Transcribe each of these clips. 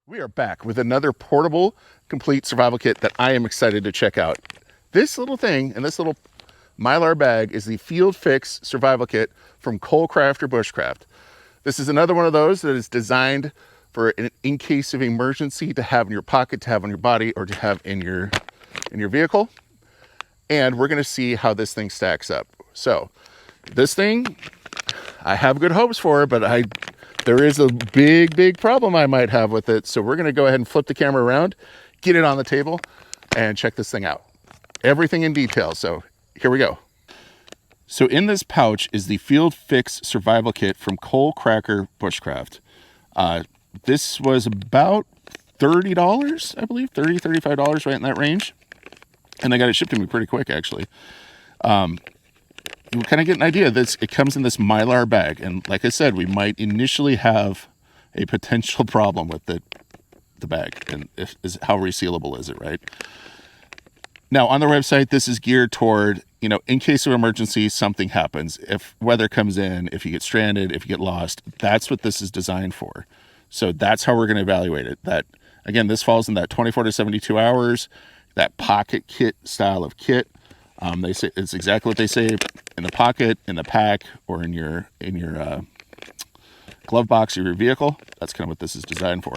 We are back with another portable, complete survival kit that I am excited to check out. This little thing and this little mylar bag is the Field Fix survival kit from Coalcracker Bushcraft. This is another one of those that is designed for in case of emergency to have in your pocket, to have on your body, or to have in your vehicle. And we're going to see how this thing stacks up. So this thing, I have good hopes for, but there is a big problem I might have with it. So we're going to go ahead and flip the camera around, get it on the table, and check this thing out. Everything in detail. So here we go. So in this pouch is the Field Fix survival kit from Coalcracker Bushcraft. This was about $30, I believe, $30, $35, right in that range. And they got it shipped to me pretty quick, actually. You kind of get an idea. It comes in this mylar bag, and like I said, we might initially have a potential problem with the bag, and how resealable is it, right? Now, on their website, this is geared toward, in case of emergency, something happens. If weather comes in, if you get stranded, if you get lost, that's what this is designed for. So that's how we're going to evaluate it. That, again, this falls in that 24 to 72 hours, that pocket kit style of kit. They say it's exactly what they say: in the pocket, in the pack, or in your glove box of your vehicle. That's kind of what this is designed for.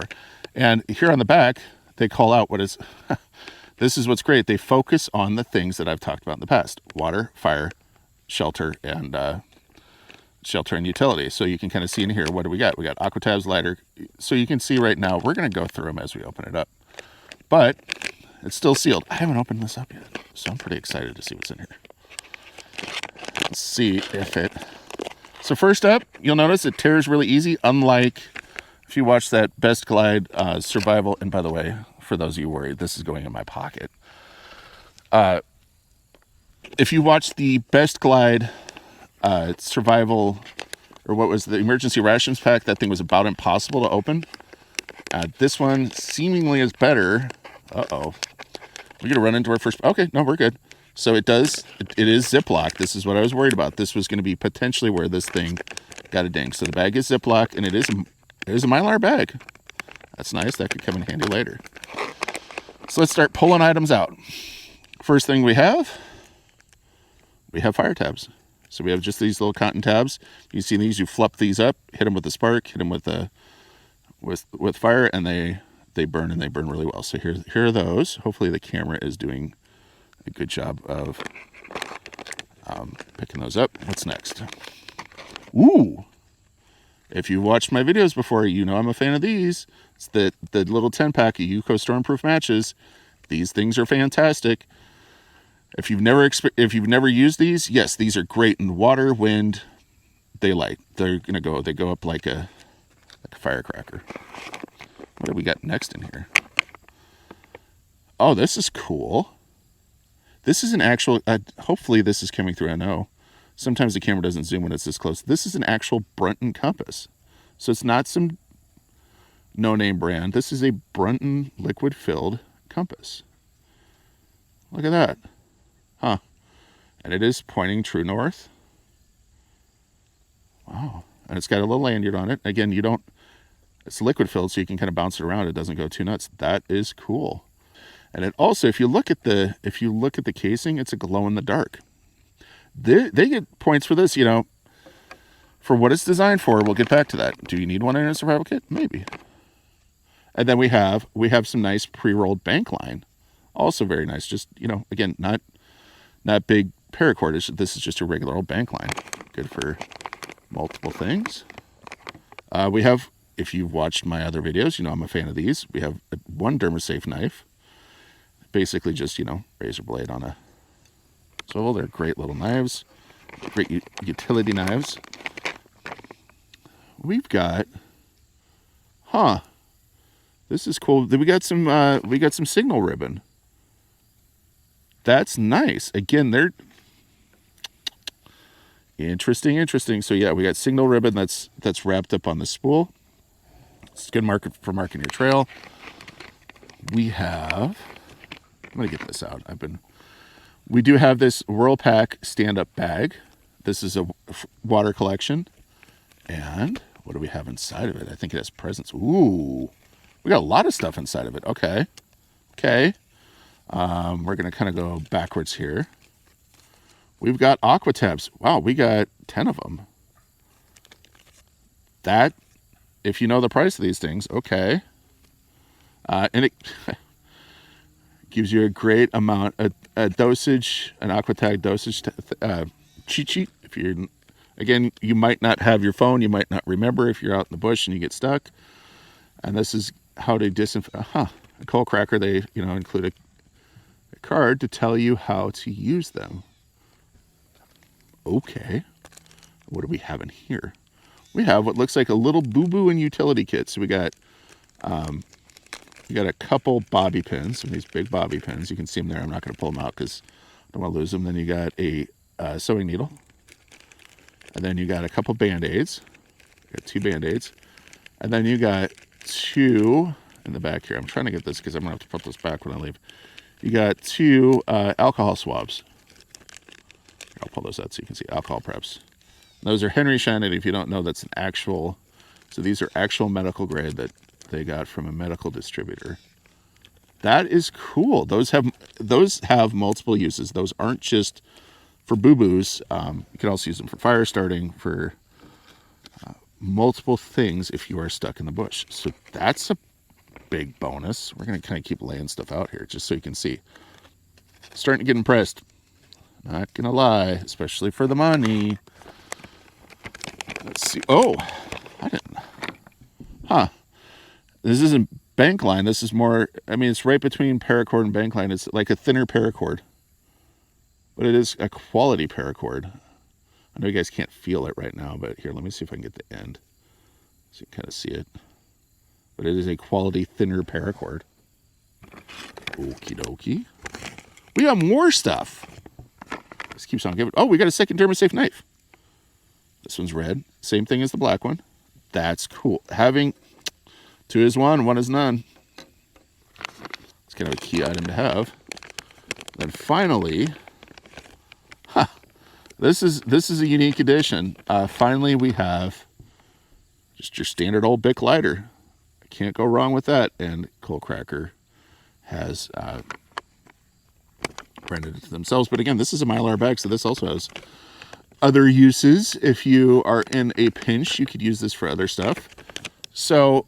And here on the back, they call out what is. This is what's great. They focus on the things that I've talked about in the past: water, fire, shelter, and utility. So you can kind of see in here, what do we got? We got aqua tabs, lighter. So you can see right now, we're going to go through them as we open it up. But it's still sealed. I haven't opened this up yet, so I'm pretty excited to see what's in here. Let's see if it... So first up, you'll notice it tears really easy, unlike if you watch that Best Glide survival. And by the way, for those of you worried, this is going in my pocket. If you watch the Best Glide survival, or what was the emergency rations pack, that thing was about impossible to open. This one seemingly is better. Uh-oh. We're going to run into our first... Okay, no, we're good. So it is Ziploc. This is what I was worried about. This was going to be potentially where this thing got a ding. So the bag is Ziploc, and it is a mylar bag. That's nice. That could come in handy later. So let's start pulling items out. First thing we have fire tabs. So we have just these little cotton tabs. You see these, you flip these up, hit them with a spark, hit them with fire, and they burn, and they burn really well. So here are those. Hopefully the camera is doing a good job of picking those up. What's next? Ooh! If you watched my videos before, you know I'm a fan of these. It's the little 10-pack of Yuko Stormproof matches. These things are fantastic. If you've never used these, yes, these are great in water, wind, daylight. They go up like a firecracker. What do we got next in here? Oh, this is cool. This is an actual, hopefully this is coming through. I know sometimes the camera doesn't zoom when it's this close. This is an actual Brunton compass. So it's not some no-name brand. This is a Brunton liquid-filled compass. Look at that. Huh. And it is pointing true north. Wow. And it's got a little lanyard on it. Again, it's liquid filled, so you can kind of bounce it around. It doesn't go too nuts. That is cool. And it also, if you look at the casing, it's a glow in the dark. They get points for this, for what it's designed for. We'll get back to that. Do you need one in a survival kit? Maybe. And then we have some nice pre-rolled bank line. Also very nice. Just, again, not big paracord. This is just a regular old bank line. Good for multiple things. We have, if you've watched my other videos, I'm a fan of these. We have one DermaSafe knife. Basically just, razor blade on a swivel. They're great little knives. Great utility knives. We've got, this is cool. We got some signal ribbon. That's nice. Again, they're interesting. So yeah, we got signal ribbon that's wrapped up on the spool. It's a good for marking your trail. We have, I'm gonna get this out. We do have this Whirlpack stand-up bag. This is a water collection. And what do we have inside of it? I think it has presents. Ooh, We got a lot of stuff inside of it. Okay. Okay. We're going to kind of go backwards here. We've got aqua tabs. Wow, we got 10 of them. That, if you know the price of these things, okay. And it gives you a great amount, a dosage, an aqua tag dosage cheat sheet. If you're, again, you might not have your phone, you might not remember if you're out in the bush and you get stuck. And this is how to disinfect. A Coalcracker, they include a card to tell you how to use them. Okay, what do we have in here? We have what looks like a little boo-boo and utility kit. So we got a couple bobby pins, some of these big bobby pins. You can see them there. I'm not going to pull them out because I don't want to lose them. Then you got a sewing needle. And then you got a couple Band-Aids. You got 2 Band-Aids. And then you got 2 in the back here. I'm trying to get this because I'm going to have to put this back when I leave. You got 2 alcohol swabs. I'll pull those out so you can see alcohol preps. Those are Henry Shannon. If you don't know, that's an actual, so these are actual medical grade that they got from a medical distributor. That is cool. Those have multiple uses. Those aren't just for boo-boos. You can also use them for fire starting, for multiple things if you are stuck in the bush. So that's a big bonus. We're going to kind of keep laying stuff out here just so you can see. Starting to get impressed. Not gonna lie, especially for the money. Let's see. Oh, I didn't. This isn't bank line. This is more, I mean, it's right between paracord and bank line. It's like a thinner paracord, but it is a quality paracord. I know you guys can't feel it right now, but here, let me see if I can get the end so you can kind of see it. But it is a quality thinner paracord. Okie dokie. We got more stuff. This keeps on giving. Oh, we got a second Dermasafe knife. This one's red. Same thing as the black one. That's cool. Having 2 is 1, 1 is none. It's kind of a key item to have. Then finally, this is a unique addition. Finally, we have just your standard old Bic lighter. I can't go wrong with that. And Coalcracker has branded it to themselves. But again, this is a mylar bag, so this also has other uses. If you are in a pinch, you could use this for other stuff. So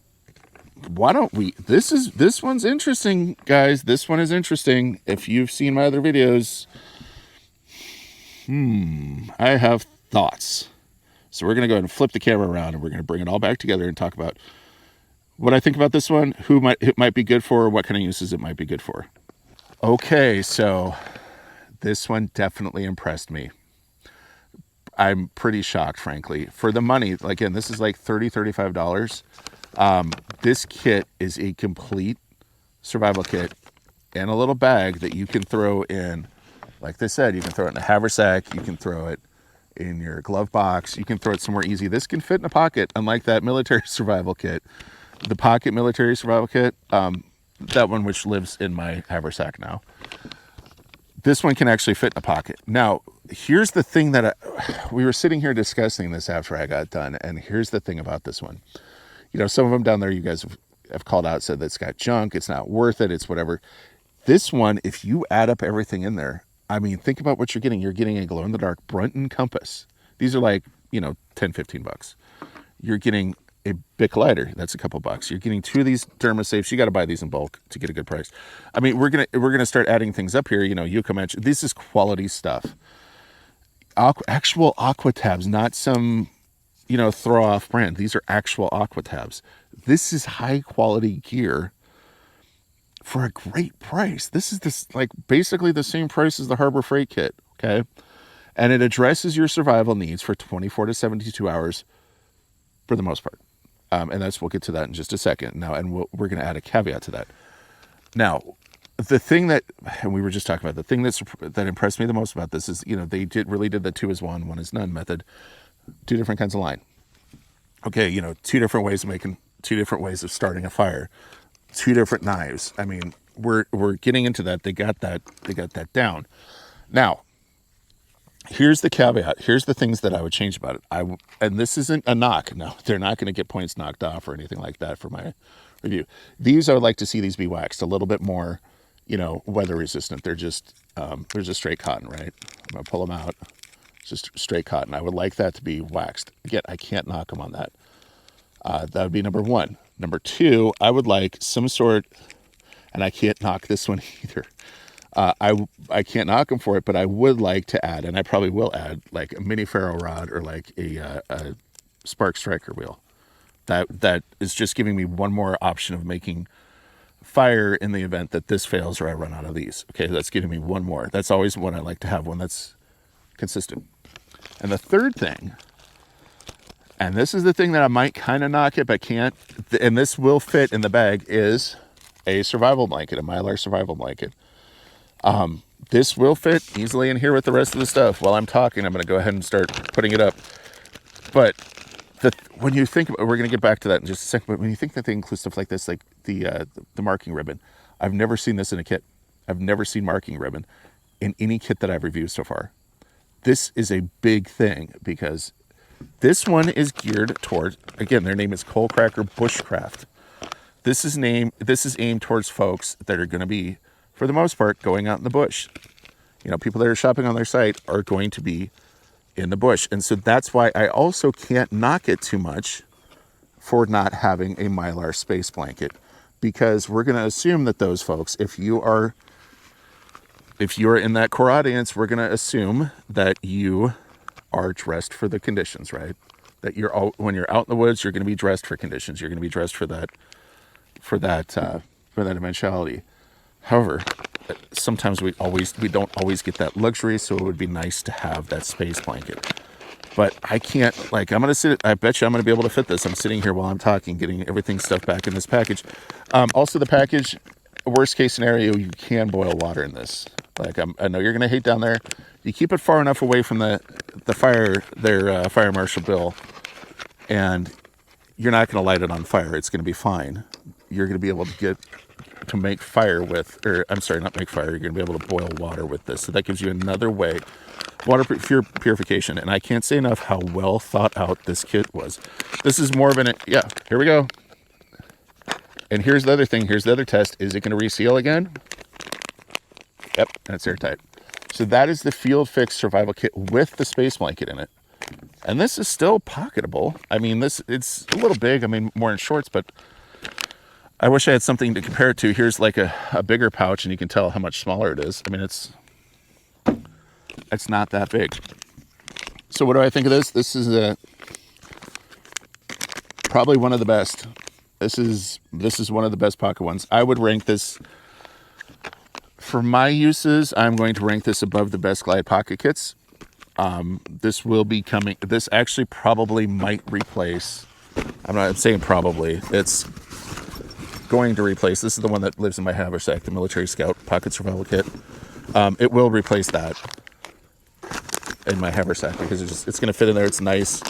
why don't we, this one's interesting, guys. This one is interesting. If you've seen my other videos, I have thoughts. So we're going to go ahead and flip the camera around and we're going to bring it all back together and talk about what I think about this one, who it might be good for, what kind of uses it might be good for. Okay, so this one definitely impressed me. I'm pretty shocked, frankly. For the money, again, this is like $30, $35. This kit is a complete survival kit and a little bag that you can throw in, like they said, you can throw it in a haversack, you can throw it in your glove box, you can throw it somewhere easy. This can fit in a pocket, unlike that military survival kit. The pocket military survival kit, that one which lives in my haversack now. This one can actually fit in a pocket. Now, here's the thing that we were sitting here discussing this after I got done, and here's the thing about this one. You know, some of them down there you guys have called out, said that it's got junk, it's not worth it, it's whatever. This one, if you add up everything in there, I mean, think about what you're getting. You're getting a glow-in-the-dark Brunton compass. These are like, $10, $15. You're getting a Bic lighter, that's a couple bucks. You're getting 2 of these Dermasafes. You got to buy these in bulk to get a good price. I mean, we're gonna start adding things up here. You come at, this is quality stuff. Actual aqua tabs, not some throw off brand. These are actual aqua tabs. This is high quality gear for a great price. This is basically the same price as the Harbor Freight kit. Okay, and it addresses your survival needs for 24 to 72 hours for the most part. And we'll get to that in just a second now, and we're going to add a caveat to that. Now, the thing that, and we were just talking about, the thing that impressed me the most about this is, they really did the 2 is 1, 1 is none method. 2 different kinds of line. Okay, 2 different ways of making, 2 different ways of starting a fire, 2 different knives. I mean, we're getting into that. They got that down. Now, here's the caveat. Here's the things that I would change about it. And this isn't a knock. No, they're not going to get points knocked off or anything like that for review. These, I would like to see these be waxed a little bit more, you know, weather resistant. They're just straight cotton, right? I'm gonna pull them out. It's just straight cotton. I would like that to be waxed. Again, I can't knock them on that. That would be number one. Number two, I would like some sort, and I can't knock this one either. I can't knock them for it, but I would like to add, and I probably will add, like a mini ferro rod or like a spark striker wheel. That is just giving me one more option of making fire in the event that this fails or I run out of these. Okay, that's giving me one more. That's always one I like to have, one that's consistent. And the third thing, and this is the thing that I might kind of knock it, but can't, and this will fit in the bag, is a survival blanket, a mylar survival blanket. This will fit easily in here with the rest of the stuff. While I'm talking, I'm going to go ahead and start putting it up. But when you think about, we're going to get back to that in just a second, but when you think that they include stuff like this, like the marking ribbon, I've never seen this in a kit. I've never seen marking ribbon in any kit that I've reviewed so far. This is a big thing because this one is geared toward, again, their name is Coalcracker Bushcraft. This is aimed towards folks that are going to be, for the most part, going out in the bush. You know, people that are shopping on their site are going to be in the bush. And so that's why I also can't knock it too much for not having a mylar space blanket, because we're going to assume that those folks, if you're in that core audience, we're going to assume that you are dressed for the conditions, right? That when you're out in the woods, you're going to be dressed for conditions. You're going to be dressed for that eventuality. However, sometimes we don't always get that luxury, so it would be nice to have that space blanket. But I can't, like, I'm going to sit, I bet you I'm going to be able to fit this. I'm sitting here while I'm talking, getting everything stuffed back in this package. Also the package, worst case scenario, you can boil water in this. Like, I know you're going to hate down there. You keep it far enough away from the fire, fire marshal bill, and you're not going to light it on fire. It's going to be fine. You're going to be able to make fire with, or I'm sorry, not make fire. You're going to be able to boil water with this. So that gives you another way, water purification. And I can't say enough how well thought out this kit was. This is more of yeah, here we go. And here's the other thing. Here's the other test. Is it going to reseal again? Yep, that's airtight. So that is the Field Fix survival kit with the space blanket in it. And this is still pocketable. I mean, it's a little big. I mean, more in shorts, but I wish I had something to compare it to. Here's like a bigger pouch, and you can tell how much smaller it is. I mean, it's not that big. So what do I think of this? This is probably one of the best. This is one of the best pocket ones. I would rank this, for my uses, I'm going to rank this above the Best Glide pocket kits. This will be coming. This actually probably might replace. I'm saying probably. It's going to replace. This is the one that lives in my haversack, the Military Scout Pocket Survival Kit. It will replace that in my haversack because it's going to fit in there. It's nice.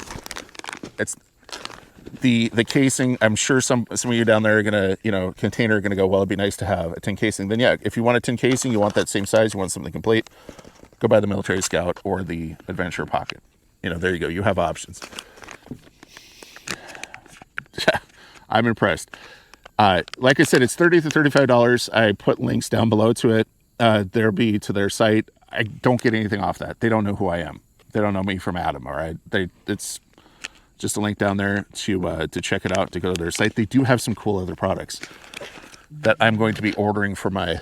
It's the casing. I'm sure some of you down there are going to, container are going to go, well, it'd be nice to have a tin casing. Then yeah, if you want a tin casing, you want that same size, you want something complete, go buy the Military Scout or the Adventure Pocket. There you go. You have options. I'm impressed. Like I said, it's $30 to $35. I put links down below to it. There'll be to their site. I don't get anything off that. They don't know who I am. They don't know me from Adam. All right. It's just a link down there to check it out, to go to their site. They do have some cool other products that I'm going to be ordering for my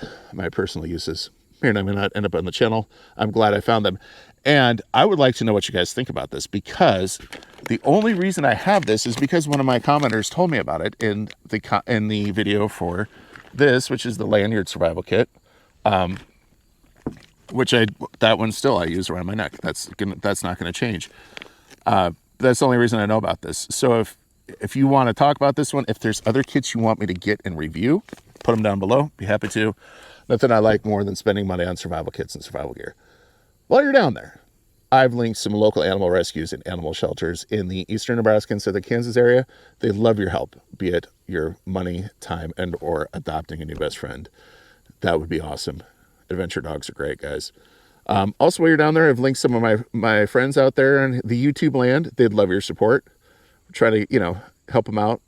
personal uses. Here, I may not end up on the channel. I'm glad I found them. And I would like to know what you guys think about this, because the only reason I have this is because one of my commenters told me about it in the video for this, which is the Lanyard Survival Kit, which that one still I use around my neck. That's not going to change. That's the only reason I know about this. So if you want to talk about this one, if there's other kits you want me to get and review, put them down below. Be happy to. Nothing I like more than spending money on survival kits and survival gear. While you're down there, I've linked some local animal rescues and animal shelters in the eastern Nebraska and southern Kansas area. They love your help, be it your money, time, and or adopting a new best friend. That would be awesome. Adventure dogs are great, guys. Also, while you're down there, I've linked some of my friends out there in the YouTube land. They'd love your support. Try to, help them out.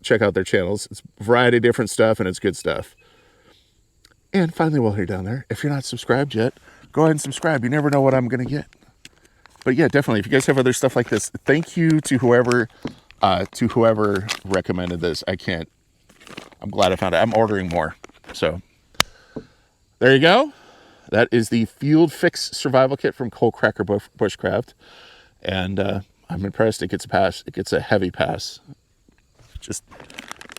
check out their channels. It's a variety of different stuff, and it's good stuff. And finally, while you're down there, if you're not subscribed yet, go ahead and subscribe. You never know what I'm going to get. But yeah, definitely, if you guys have other stuff like this, thank you to whoever recommended this. I'm glad I found it. I'm ordering more. So there you go. That is the Field Fix Survival Kit from Coalcracker Bushcraft. And I'm impressed. It gets a pass. It gets a heavy pass. Just,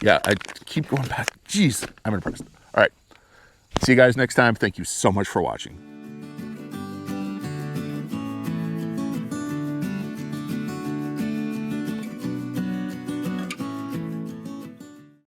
yeah, I keep going back. Jeez, I'm impressed. All right. See you guys next time. Thank you so much for watching.